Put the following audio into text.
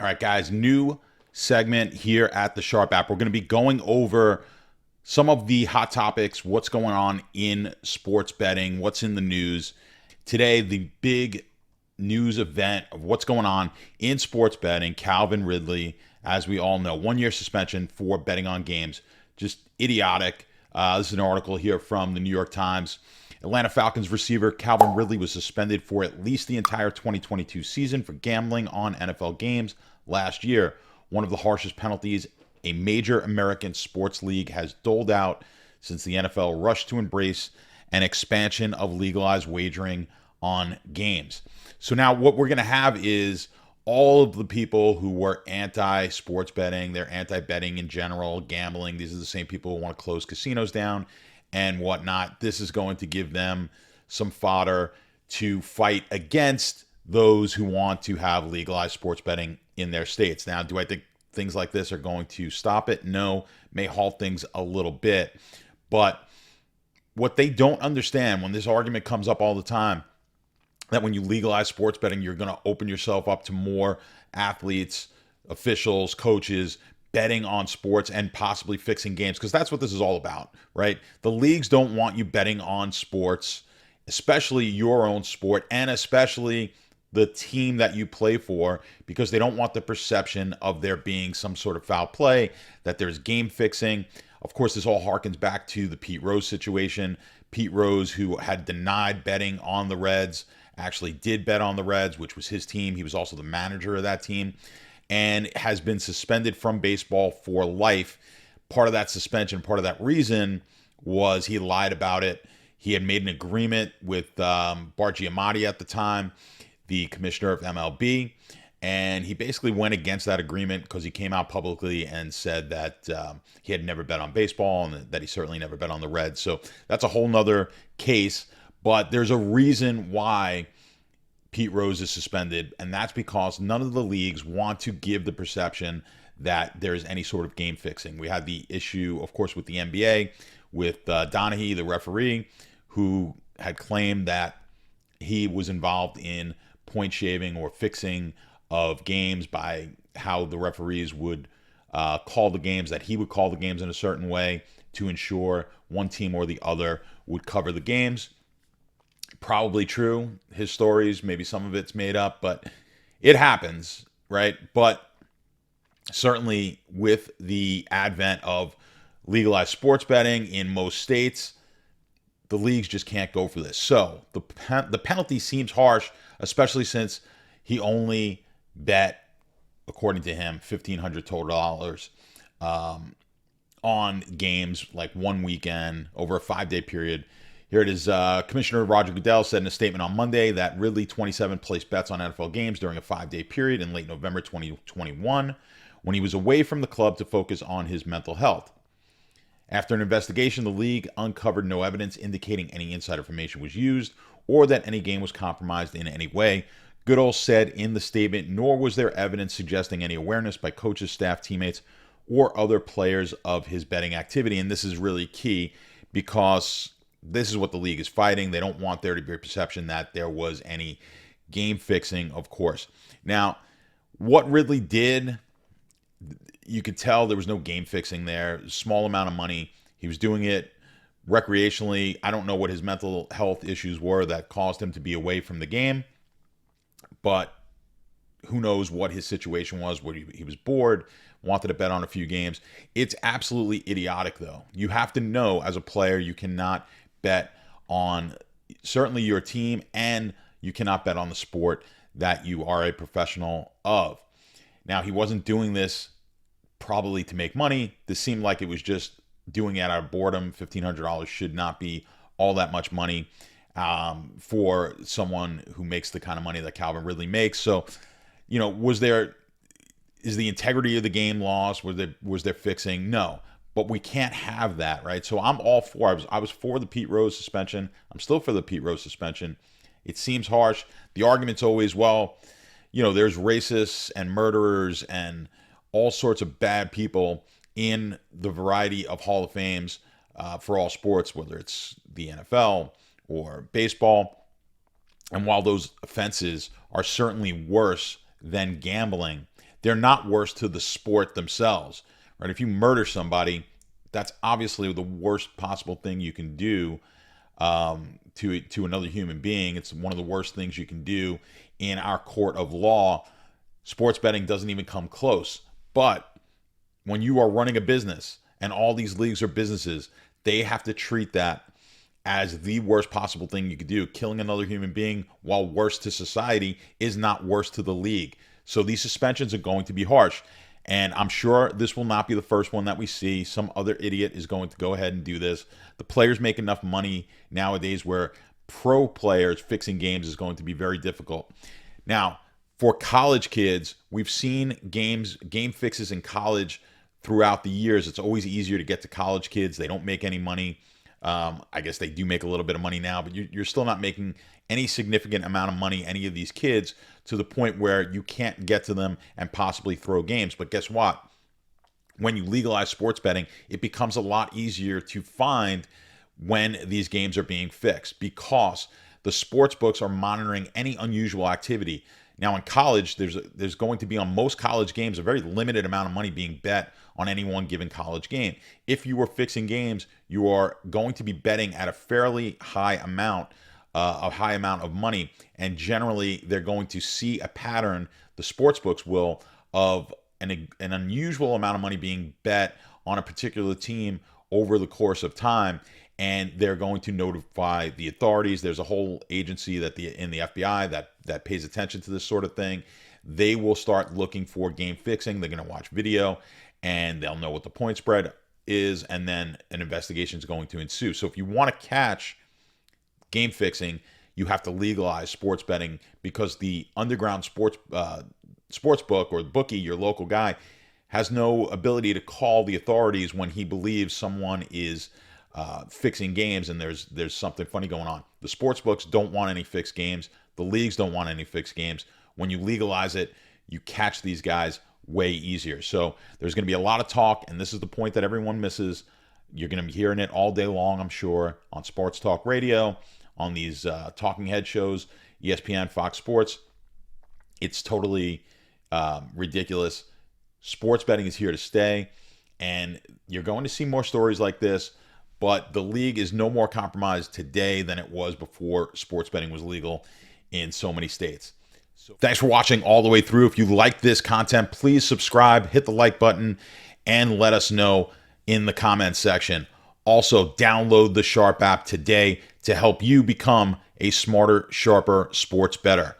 All right, guys, new segment here at the Sharp app. We're going to be going over some of the hot topics, what's going on in sports betting, what's in the news. Today, the big news event of what's going on in sports betting. Calvin Ridley, as we all know, 1 year suspension for betting on games. Just idiotic. This is an article here from the New York Times. Atlanta Falcons receiver Calvin Ridley was suspended for at least the entire 2022 season for gambling on NFL games last year. One of the harshest penalties a major American sports league has doled out since the NFL rushed to embrace an expansion of legalized wagering on games. So now what we're going to have is all of the people who were anti-sports betting, they're anti-betting in general, gambling. These are the same people who want to close casinos down and whatnot. This is going to give them some fodder to fight against those who want to have legalized sports betting in their states. Now, do I think things like this are going to stop it? No, may halt things a little bit. But what they don't understand when this argument comes up all the time, that when you legalize sports betting, you're going to open yourself up to more athletes, officials, coaches betting on sports and possibly fixing games, because that's what this is all about, right? The leagues don't want you betting on sports, especially your own sport, and especially the team that you play for, because they don't want the perception of there being some sort of foul play, that there's game fixing. Of course, this all harkens back to the Pete Rose situation. Pete Rose, who had denied betting on the Reds, actually did bet on the Reds, which was his team. He was also the manager of that team, and has been suspended from baseball for life. Part of that suspension, part of that reason was he lied about it. He had made an agreement with Bart Giamatti at the time, the commissioner of MLB, and he basically went against that agreement because he came out publicly and said that he had never bet on baseball and that he certainly never bet on the Reds. So that's a whole nother case, but there's a reason why Pete Rose is suspended, and that's because none of the leagues want to give the perception that there's any sort of game fixing. We had the issue, of course, with the NBA, with Donaghy, the referee, who had claimed that he was involved in point shaving or fixing of games by how the referees would call the games, that he would call the games in a certain way to ensure one team or the other would cover the games. Probably true. His stories, maybe some of it's made up, but it happens, right? But certainly with the advent of legalized sports betting in most states, the leagues just can't go for this. So the penalty seems harsh, especially since he only bet, according to him, $1,500 total dollars on games like one weekend over a 5-day period. Here it is. Commissioner Roger Goodell said in a statement on Monday that Ridley, 27, placed bets on NFL games during a 5-day period in late November 2021 when he was away from the club to focus on his mental health. After an investigation, the league uncovered no evidence indicating any inside information was used or that any game was compromised in any way. Goodell said in the statement, nor was there evidence suggesting any awareness by coaches, staff, teammates, or other players of his betting activity. And this is really key because this is what the league is fighting. They don't want there to be a perception that there was any game fixing, of course. Now, what Ridley did, you could tell there was no game fixing there. Small amount of money. He was doing it recreationally. I don't know what his mental health issues were that caused him to be away from the game, but who knows what his situation was, where he was bored, wanted to bet on a few games. It's absolutely idiotic, though. You have to know as a player you cannot bet on certainly your team, and you cannot bet on the sport that you are a professional of. Now, he wasn't doing this probably to make money. This seemed like it was just doing it out of boredom. $1,500 should not be all that much money for someone who makes the kind of money that Calvin Ridley makes. So, you know, is the integrity of the game lost? Was there fixing? No. But we can't have that, right? So I'm all for. I was for the Pete Rose suspension. I'm still for the Pete Rose suspension. It seems harsh. The argument's always, well, you know, there's racists and murderers and all sorts of bad people in the variety of Hall of Fames for all sports, whether it's the NFL or baseball. And while those offenses are certainly worse than gambling, they're not worse to the sport themselves, right? If you murder somebody, that's obviously the worst possible thing you can do to another human being. It's one of the worst things you can do in our court of law. Sports betting doesn't even come close. But when you are running a business, and all these leagues are businesses, they have to treat that as the worst possible thing you could do. Killing another human being, while worse to society, is not worse to the league. So these suspensions are going to be harsh. And I'm sure this will not be the first one that we see. Some other idiot is going to go ahead and do this. The players make enough money nowadays where pro players fixing games is going to be very difficult. Now, for college kids, we've seen game fixes in college throughout the years. It's always easier to get to college kids. They don't make any money. I guess they do make a little bit of money now, but you're still not making any significant amount of money, any of these kids, to the point where you can't get to them and possibly throw games. But guess what? When you legalize sports betting, it becomes a lot easier to find when these games are being fixed, because the sports books are monitoring any unusual activity. Now, in college, there's going to be, on most college games, a very limited amount of money being bet on any one given college game. If you are fixing games, you are going to be betting at a fairly high amount of money, and generally they're going to see a pattern, the sports books will, of an unusual amount of money being bet on a particular team over the course of time, and they're going to notify the authorities. There's a whole agency in the FBI that pays attention to this sort of thing. They will start looking for game fixing. They're going to watch video, and they'll know what the point spread is, and then an investigation is going to ensue. So if you want to catch game fixing, you have to legalize sports betting, because the underground sports book, or the bookie, your local guy, has no ability to call the authorities when he believes someone is fixing games and there's something funny going on. The sports books don't want any fixed games. The leagues don't want any fixed games. When you legalize it, you catch these guys way easier. So there's going to be a lot of talk, and this is the point that everyone misses. You're going to be hearing it all day long, I'm sure, on sports talk radio, on these talking head shows, ESPN, Fox Sports. It's totally ridiculous. Sports betting is here to stay, and you're going to see more stories like this, but the league is no more compromised today than it was before sports betting was legal in so many states. So thanks for watching all the way through. If you like this content, please subscribe, hit the like button, and let us know in the comments section. Also, download the Sharp app today to help you become a smarter, sharper sports bettor.